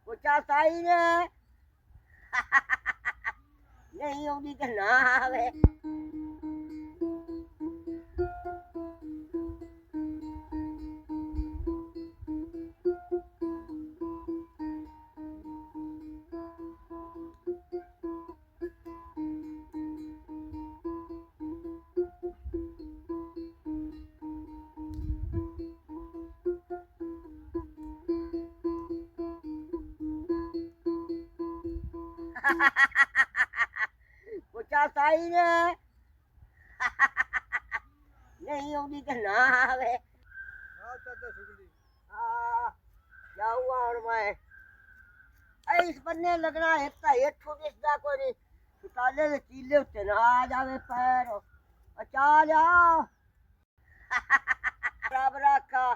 ਪੁੱਛਾ ਸਾਈ ਨੇ ਨਹੀਂ ਆਉਂਦੀ ਤੇ ਨਾ ਆਵੇ। ਪੁੱਛਾ ਸਾਈ ਨੇ ਨਹੀਂ ਆਉਂਦੀ ਤੇ ਨਾ ਆਵੇ। ਜਾਊਗਾ ਹੁਣ ਮੈਂ ਇਸ ਬੰਨੇ ਲੱਗਣਾ ਇੱਥੋਂ ਦਿਸਦਾ ਕੋਈ ਨਹੀਂ। ਸੁਟਾਲੇ ਦੇ ਚੀਲੇ ਉੱਤੇ ਨਾ ਆ ਜਾਵੇ ਪੈਰ। ਅਚਾ ਜਾ ਰੱਬ ਰਾਖਾ।